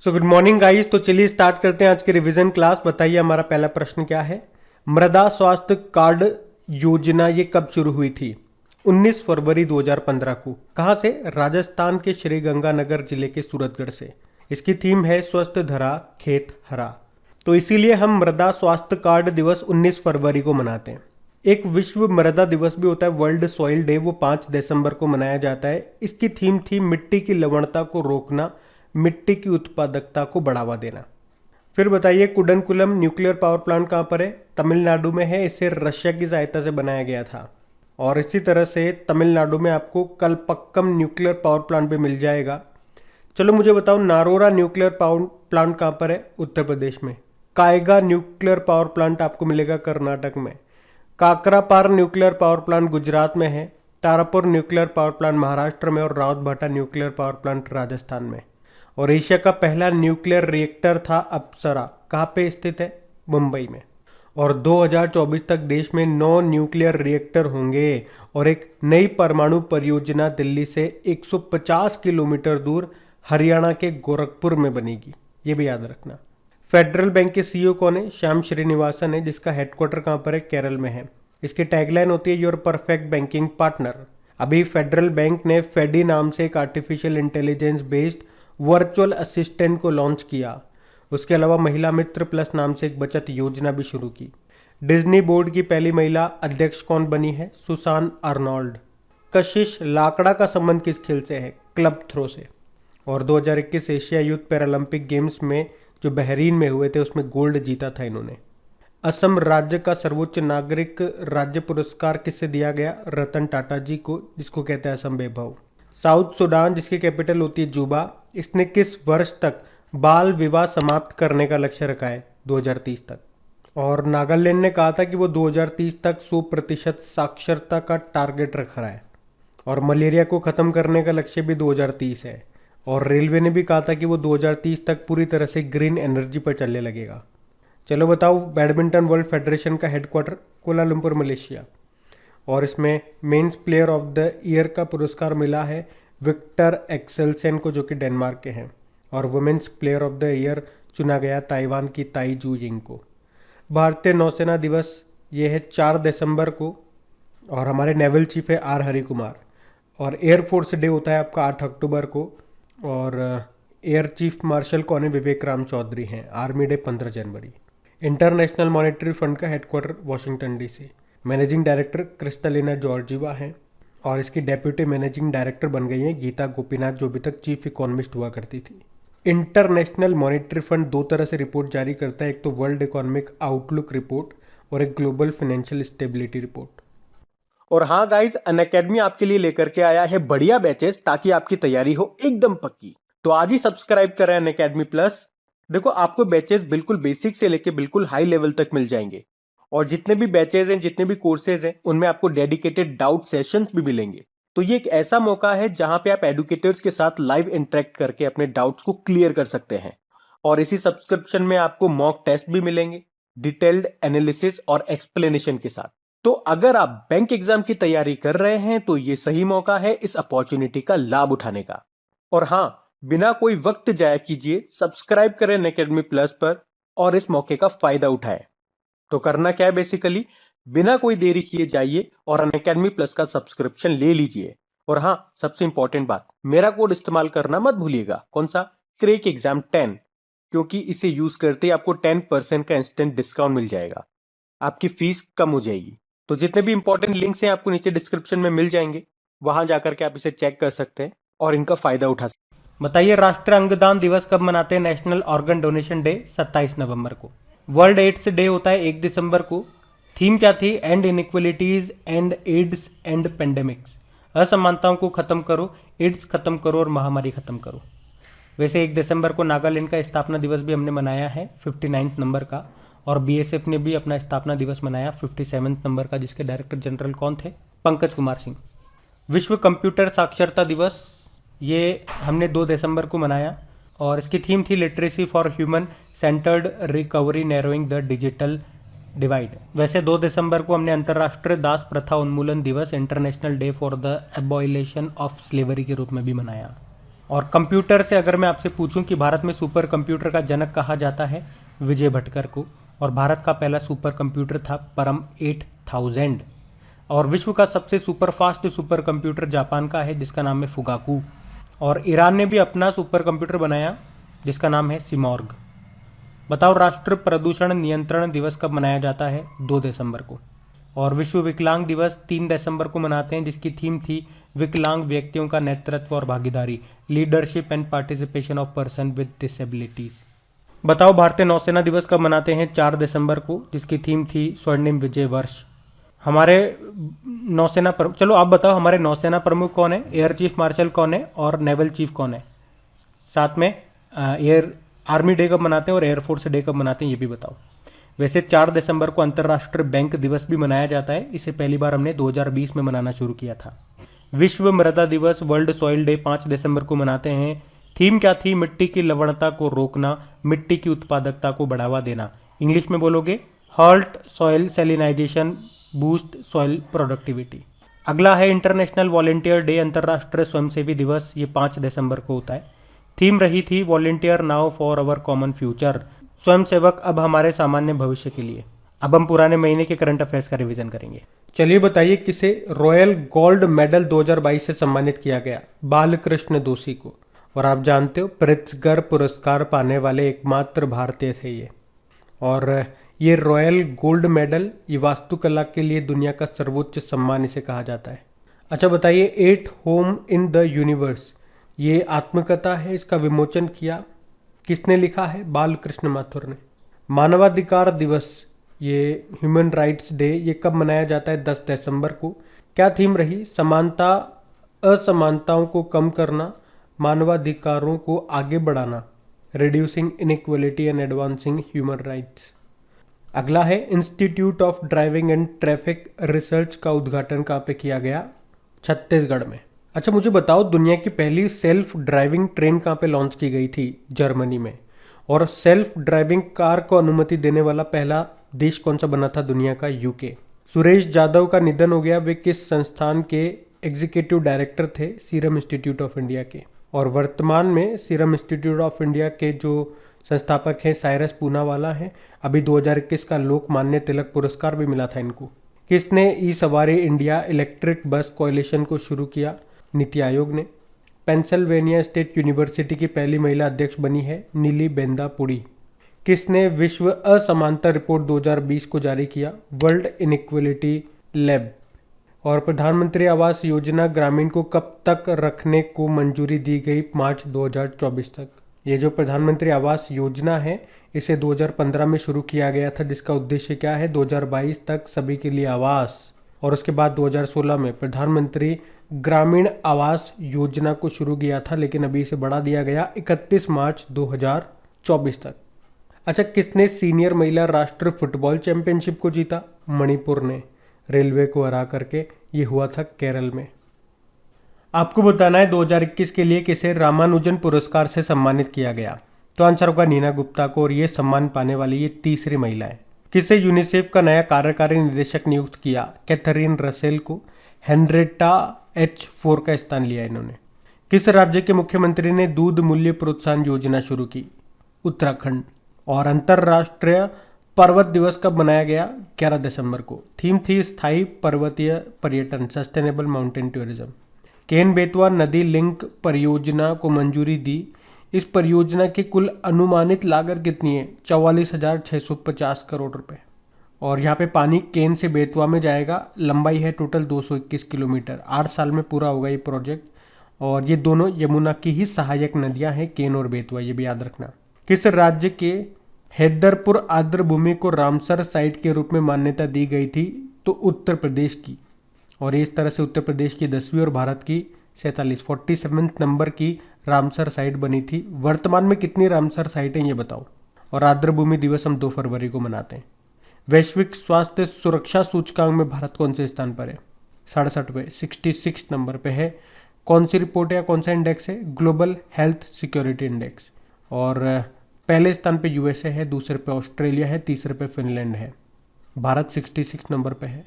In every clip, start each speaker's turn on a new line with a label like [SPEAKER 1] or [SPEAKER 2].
[SPEAKER 1] So good morning guys. तो चलिए start करते हैं आज की रिवीजन क्लास। बताइए हमारा पहला प्रश्न क्या है। मृदा स्वास्थ्य कार्ड योजना ये कब शुरू हुई थी? 19 फरवरी 2015 को। कहाँ से? राजस्थान के श्री गंगानगर जिले के सूरतगढ़ से। इसकी थीम है स्वस्थ धरा खेत हरा। तो इसीलिए हम मृदा स्वास्थ्य कार्ड दिवस 19 फरवरी को मनाते हैं। एक विश्व मृदा दिवस भी होता है, वर्ल्ड सॉइल डे, वो 5 दिसंबर को मनाया जाता है। इसकी थीम थी मिट्टी की लवणता को रोकना, मिट्टी की उत्पादकता को बढ़ावा देना। फिर बताइए कुडनकुलम न्यूक्लियर पावर प्लांट कहाँ पर है? तमिलनाडु में है। इसे रशिया की सहायता से बनाया गया था। और इसी तरह से तमिलनाडु में आपको कलपक्कम न्यूक्लियर पावर प्लांट भी मिल जाएगा। चलो मुझे बताओ नारोरा न्यूक्लियर पावर प्लांट कहाँ पर है? उत्तर प्रदेश में। कायगा न्यूक्लियर पावर प्लांट आपको मिलेगा कर्नाटक में। Kakrapar nuclear power plant Gujarat में है। Tarapur nuclear power plant Maharashtra में और Rawatbhata nuclear power plant Rajasthan में। और एशिया का पहला न्यूक्लियर रिएक्टर था अप्सरा। कहाँ पे स्थित है? मुंबई में। और 2024 तक देश में 9 न्यूक्लियर रिएक्टर होंगे और एक नई परमाणु परियोजना दिल्ली से 150 किलोमीटर दूर हरियाणा के गोरखपुर में बनेगी। ये भी याद रखना। फेडरल बैंक के सीईओ कौन है? श्याम श्रीनिवासन है, जिसका हेडक्वार्टर कहाँ पर है? केरल में है। इसकी टैगलाइन होती है योर परफेक्ट बैंकिंग पार्टनर। अभी फेडरल बैंक ने फेडी नाम से एक artificial intelligence based virtual assistant को लॉन्च किया। उसके अलावा महिला मित्र प्लस नाम से एक बचत योजना भी शुरू की। डिज्नी बोर्ड की पहली महिला अध्यक्ष कौन बनी है? Susan Arnold. कशिश लाकड़ा का संबंध किस खेल से है? क्लब थ्रो से। और 2021 एशिया यूथ पैरालंपिक गेम्स में जो बहरीन में हुए थे उसमें गोल्ड जीता था इन्होंने। असम राज्य का सर्वोच्च नागरिक राज्य पुरस्कार किससे दिया गया? रतन टाटा जी को, जिसको कहते हैं असम वैभव। साउथ सूडान जिसकी कैपिटल होती है जूबा, इसने किस वर्ष तक बाल विवाह समाप्त करने का लक्ष्य रखा है? 2030 तक। और नागालैंड ने कहा था कि वो 2030 तक 100% साक्षरता का टारगेट रख रहा है। और मलेरिया को ख़त्म करने का लक्ष्य भी 2030 है। और रेलवे ने भी कहा था कि वो 2030 तक पूरी तरह से ग्रीन एनर्जी पर चलने लगेगा। चलो बताओ बैडमिंटन वर्ल्ड फेडरेशन का हेडक्वार्टर कोलालमपुर मलेशिया। और इसमें men's player of the year का पुरस्कार मिला है विक्टर एक्सेलसेन को, जो कि डेनमार्क के हैं। और women's player of the year चुना गया ताइवान की ताई जू यिंग को। भारतीय नौसेना दिवस ये है 4 दिसंबर को। और हमारे नेवल चीफ है आर हरि कुमार। और एयरफोर्स डे होता है आपका 8 अक्टूबर को। और एयर चीफ मार्शल कौन है? विवेक राम चौधरी हैं। आर्मी डे 15 जनवरी। इंटरनेशनल मॉनेटरी फंड का headquarter Washington DC. Managing director Kristalina Georgieva हैं। और इसकी डेप्यूटी मैनेजिंग डायरेक्टर बन गई हैं गीता गोपीनाथ, जो अभी तक चीफ इकोनॉमिस्ट हुआ करती थी। इंटरनेशनल मॉनेटरी फंड 2 तरह से रिपोर्ट जारी करता है, एक तो वर्ल्ड इकोनॉमिक आउटलुक रिपोर्ट और एक ग्लोबल फाइनेंशियल स्टेबिलिटी रिपोर्ट। और हाँ गाइस, अनअकैडमी आपके लिए लेकर के आया है बढ़िया बैचेस ताकि आपकी तैयारी हो एकदम पक्की। तो आज ही सब्सक्राइब करें अनअकैडमी प्लस। देखो आपको बैचेस बिल्कुल बेसिक से लेके बिल्कुल हाई लेवल तक मिल जाएंगे। और जितने भी बैचेज हैं, जितने भी कोर्सेज हैं, उनमें आपको डेडिकेटेड डाउट सेशंस भी मिलेंगे। तो ये एक ऐसा मौका है जहां पे आप एडुकेटर्स के साथ लाइव इंटरेक्ट करके अपने डाउट्स को क्लियर कर सकते हैं। और इसी सब्सक्रिप्शन में आपको मॉक टेस्ट भी मिलेंगे डिटेल्ड एनालिसिस और एक्सप्लेनेशन के साथ। तो अगर आप बैंक एग्जाम की तैयारी कर रहे हैं तो ये सही मौका है इस अपॉर्चुनिटी का लाभ उठाने का। और हाँ, बिना कोई वक्त जाया कीजिए सब्सक्राइब करें अनअकैडमी प्लस पर और इस मौके का फायदा उठाएं। तो करना क्या है, बेसिकली बिना कोई देरी किए जाइए और अनअकैडमी प्लस का सब्सक्रिप्शन ले लीजिए। और हाँ, सबसे इंपॉर्टेंट बात, मेरा कोड इस्तेमाल करना मत भूलिएगा। कौन सा? क्रैक एग्जाम 10, क्योंकि इसे यूज करते ही आपको 10% का इंस्टेंट डिस्काउंट मिल जाएगा। आपकी फीस कम हो जाएगी। तो जितने भी इंपॉर्टेंट लिंक्स हैं आपको नीचे डिस्क्रिप्शन में मिल जाएंगे, वहां जाकर के आप इसे चेक कर सकते हैं और इनका फायदा उठा सकते हैं। बताइए राष्ट्रीय अंगदान दिवस कब मनाते हैं? नेशनल ऑर्गन डोनेशन डे 27 नवंबर को। वर्ल्ड एड्स डे होता है 1 दिसंबर को। थीम क्या थी? End inequalities end AIDS end pandemics. असमानताओं को खत्म करो, एड्स खत्म करो और महामारी खत्म करो। वैसे 1 दिसंबर को नागालैंड का स्थापना दिवस भी हमने मनाया है 59 नंबर का। और बीएसएफ ने भी अपना स्थापना दिवस मनाया 57 नंबर का, जिसके डायरेक्टर जनरल कौन थे? पंकज कुमार सिंह। विश्व कंप्यूटर साक्षरता दिवस ये हमने 2 दिसंबर को मनाया। और इसकी थीम थी literacy for human centred recovery narrowing the digital divide. वैसे 2 दिसंबर को हमने अंतर्राष्ट्रीय दास प्रथा उन्मूलन दिवस international day for the abolition of slavery के रूप में भी मनाया। और कंप्यूटर से अगर मैं आपसे पूछूं कि भारत में सुपर कंप्यूटर का जनक कहा जाता है, विजय भटकर को। और भारत का पहला सुपर कंप्यूटर था परम 8000। और विश्व का सबसे super fast super computer Japan का है, जिसका नाम है फुगाकू। और ईरान ने भी अपना सुपर कंप्यूटर बनाया, जिसका नाम है सिमॉर्ग। बताओ, राष्ट्र प्रदूषण नियंत्रण दिवस कब मनाया जाता है? 2 दिसंबर को। और विश्व विकलांग दिवस 3 दिसंबर को मनाते हैं, जिसकी थीम थी विकलांग व्यक्तियों का नेतृत्व और भागीदारी, leadership and participation of person with disabilities. बताओ, भारतीय नौसेना दिवस कब मनाते हैं? 4 दिसंबर को, जिसकी थीम थी स्वर्णिम विजय वर्ष। हमारे नौसेना प्रमुख, चलो आप बताओ, हमारे नौसेना प्रमुख कौन है, एयर चीफ मार्शल कौन है और नेवल चीफ कौन है? साथ में एयर आर्मी डे कब मनाते हैं और एयरफोर्स डे कब मनाते हैं, ये भी बताओ। वैसे 4 दिसंबर को अंतर्राष्ट्रीय बैंक दिवस भी मनाया जाता है। इसे पहली बार हमने 2020 में मनाना शुरू किया था। विश्व मृदा दिवस, वर्ल्ड सॉइल डे 5 दिसंबर को मनाते हैं। थीम क्या थी? मिट्टी की लवणता को रोकना, मिट्टी की उत्पादकता को बढ़ावा देना। इंग्लिश में बोलोगे halt soil salinization, boost soil productivity. अगला है इंटरनेशनल वॉलेंटियर डे, अंतर्राष्ट्रीय स्वयंसेवी दिवस। ये 5 दिसंबर को होता है। थीम रही थी volunteer now for our common future, स्वयंसेवक अब हमारे सामान्य भविष्य के लिए। अब हम पुराने महीने के करंट अफेयर्स का रिवीजन करेंगे। चलिए बताइए, किसे रॉयल गोल्ड मेडल 2022 से सम्मानित किया गया? बालकृष्ण दोषी को। और आप जानते हो, प्रिट्जकर पुरस्कार पाने वाले एकमात्र भारतीय थे ये। और ये रॉयल गोल्ड मेडल, ये वास्तुकला के लिए दुनिया का सर्वोच्च सम्मान इसे कहा जाता है। अच्छा बताइए, at home in the universe, ये आत्मकथा है, इसका विमोचन किया किसने लिखा है? बालकृष्ण माथुर ने। मानवाधिकार दिवस, ये ह्यूमन राइट्स डे, ये कब मनाया जाता है? 10 दिसंबर को। क्या थीम रही? समानता, असमानताओं को कम करना, मानवाधिकारों को आगे बढ़ाना, reducing inequality and advancing human rights. अगला है institute of driving and traffic research का उद्घाटन कहाँ पे किया गया? छत्तीसगढ़ में। अच्छा मुझे बताओ, दुनिया की पहली सेल्फ ड्राइविंग ट्रेन कहाँ पे लॉन्च की गई थी? जर्मनी में। और सेल्फ ड्राइविंग कार को अनुमति देने वाला पहला देश कौन सा बना था दुनिया का? यूके। सुरेश जाधव का निधन हो गया। वे किस संस्थान के एग्जीक्यूटिव डायरेक्टर थे? सीरम इंस्टीट्यूट ऑफ इंडिया के। और वर्तमान में सीरम इंस्टीट्यूट ऑफ इंडिया के जो संस्थापक हैं साइरस पूनावाला हैं। अभी 2021 का लोकमान्य तिलक पुरस्कार भी मिला था इनको। किसने ई सवारी इंडिया इलेक्ट्रिक बस कोएलिशन को शुरू किया? नीति आयोग ने। पेंसिल्वेनिया स्टेट यूनिवर्सिटी की पहली महिला अध्यक्ष बनी है नीली बेंदा पुड़ी। किसने विश्व असमानता रिपोर्ट 2020 को जारी किया? World inequality lab. और प्रधानमंत्री आवास योजना ग्रामीण को कब तक रखने को मंजूरी दी गई? मार्च 2024 तक। ये जो प्रधानमंत्री आवास योजना है इसे 2015 में शुरू किया गया था, जिसका उद्देश्य क्या है? 2022 तक सभी के लिए आवास। और उसके बाद 2016 में प्रधानमंत्री ग्रामीण आवास योजना को शुरू किया था, लेकिन अभी इसे बढ़ा दिया गया 31 मार्च 2024 तक। अच्छा, किसने सीनियर महिला राष्ट्रीय फुटबॉल चैंपियनशिप को जीता? मणिपुर ने, रेलवे को हरा करके। ये हुआ था केरल में। आपको बताना है 2021 के लिए किसे रामानुजन पुरस्कार से सम्मानित किया गया? तो आंसर होगा नीना गुप्ता को। और ये सम्मान पाने वाली ये तीसरी महिला है। किसे यूनिसेफ का नया कार्यकारी निदेशक नियुक्त किया? कैथरीन रसेल को। हेनरिटा H4 का स्थान लिया इन्होंने। किस राज्य के मुख्यमंत्री ने दूध मूल्य प्रोत्साहन योजना शुरू की? उत्तराखंड। और अंतर्राष्ट्रीय पर्वत दिवस कब मनाया गया? 11 दिसंबर को। थीम थी स्थायी पर्वतीय पर्यटन, sustainable mountain tourism. Ken Betwa नदी लिंक परियोजना को मंजूरी दी। इस परियोजना की कुल अनुमानित लागत कितनी है? 44,650 करोड़ रुपए। और यहाँ पे पानी केन से बेतवा में जाएगा। लंबाई है टोटल 221 किलोमीटर। 8 साल में पूरा होगा ये प्रोजेक्ट। और ये दोनों यमुना की ही सहायक नदियाँ हैं, केन और बेतवा, ये भी याद रखना। किस राज्य के हैदरपुर आर्द्र भूमि को रामसर साइट के रूप में मान्यता दी गई थी? तो उत्तर प्रदेश की। और इस तरह से उत्तर प्रदेश की 10वीं और भारत की 47 नंबर की रामसर साइट बनी थी। वर्तमान में कितनी रामसर साइटें ये बताओ। और आर्द्र भूमि दिवस हम 2 फरवरी को मनाते हैं। वैश्विक स्वास्थ्य सुरक्षा सूचकांक में भारत कौन से स्थान पर है? 67 पे, 66 नंबर पे है। कौन सी रिपोर्ट है या कौन सा इंडेक्स है? Global health security index. और पहले स्थान पे यूएसए है, दूसरे पे ऑस्ट्रेलिया है, तीसरे पे फिनलैंड है। भारत 66 नंबर पे है।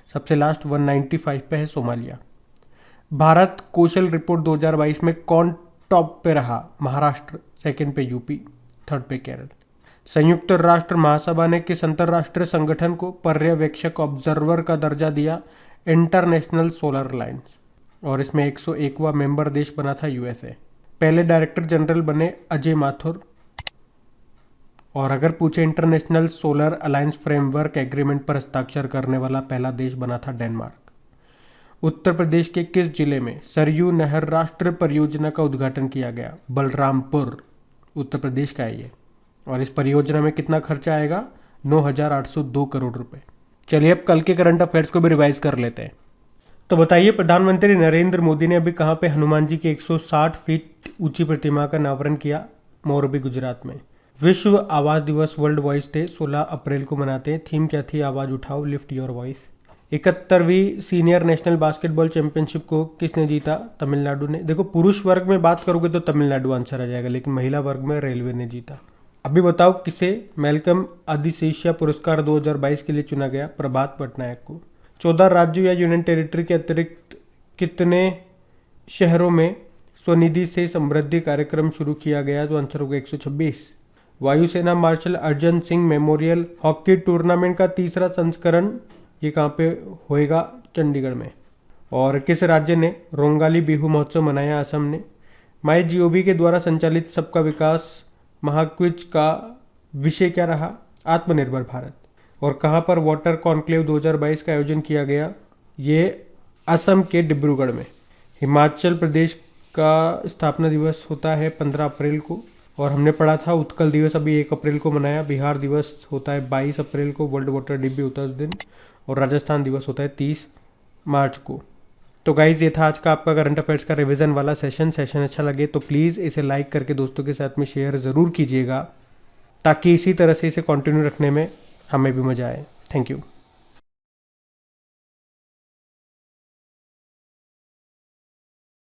[SPEAKER 1] सबसे लास्ट 195 पे है सोमालिया। भारत कौशल रिपोर्ट 2022 में कौन टॉप पे रहा महाराष्ट्र, सेकंड पे यूपी, थर्ड पे केरल। संयुक्त राष्ट्र महासभा ने किस अंतर्राष्ट्रीय संगठन को पर्यवेक्षक ऑब्जर्वर का दर्जा दिया? International solar alliance. और इसमें 101वां मेंबर देश बना था यूएसए। पहले डायरेक्टर जनरल बने अजय माथुर। और अगर पूछे international solar alliance framework agreement पर हस्ताक्षर करने वाला पहला देश बना था डेनमार्क। उत्तर प्रदेश के किस जिले में सरयू नहर राष्ट्रीय परियोजना का उद्घाटन किया गया? बलरामपुर, उत्तर प्रदेश का है ये। और इस परियोजना में कितना खर्चा आएगा? 9,802 करोड़ रुपए। चलिए अब कल के करंट अफेयर्स को भी रिवाइज कर लेते हैं। तो बताइए, प्रधानमंत्री नरेंद्र मोदी ने अभी कहाँ पे हनुमान जी की 160 फीट ऊंची प्रतिमा का अनावरण किया? मोरबी, गुजरात में। विश्व आवाज दिवस वर्ल्ड वॉइस डे 16 अप्रैल को मनाते हैं। थीम क्या थी? आवाज उठाओ, लिफ्ट योर वॉइस। 71वीं सीनियर नेशनल बास्केटबॉल चैंपियनशिप को किसने जीता? तमिलनाडु ने। देखो, पुरुष वर्ग में बात करोगे तो तमिलनाडु आंसर आ जाएगा, लेकिन महिला वर्ग में रेलवे ने जीता। अभी बताओ किसे मैल्कम आदिशेषिया पुरस्कार 2022 के लिए चुना गया? प्रभात पटनायक को। 14 राज्यों या यूनियन टेरिटरी के अतिरिक्त कितने शहरों में स्वनिधि से समृद्धि कार्यक्रम शुरू किया गया? तो आंसर होगा 126। वायुसेना martial Arjan Singh memorial hockey tournament का तीसरा संस्करण ये कहाँ पे होएगा? चंडीगढ़ में। और किस राज्य ने रोंगाली बिहू महोत्सव मनाया? असम ने। MyGov के द्वारा संचालित सबका विकास महाक्विज का विषय क्या रहा? आत्मनिर्भर भारत। और कहाँ पर वाटर कॉन्क्लेव 2022 का आयोजन किया गया? ये असम के डिब्रूगढ़ में। हिमाचल प्रदेश का स्थापना दिवस होता है 15 अप्रैल को। और हमने पढ़ा था उत्कल दिवस अभी 1 अप्रैल को मनाया। बिहार दिवस होता है 22 अप्रैल को, वर्ल्ड वाटर डे भी होता है उस दिन। और राजस्थान दिवस होता है 30 मार्च को। तो गाइज, ये था आज का आपका करंट अफेयर्स का रिवीजन वाला सेशन अच्छा लगे तो प्लीज़ इसे लाइक करके दोस्तों के साथ में शेयर ज़रूर कीजिएगा, ताकि इसी तरह से इसे कंटिन्यू रखने में हमें भी मज़ा आए। Thank you.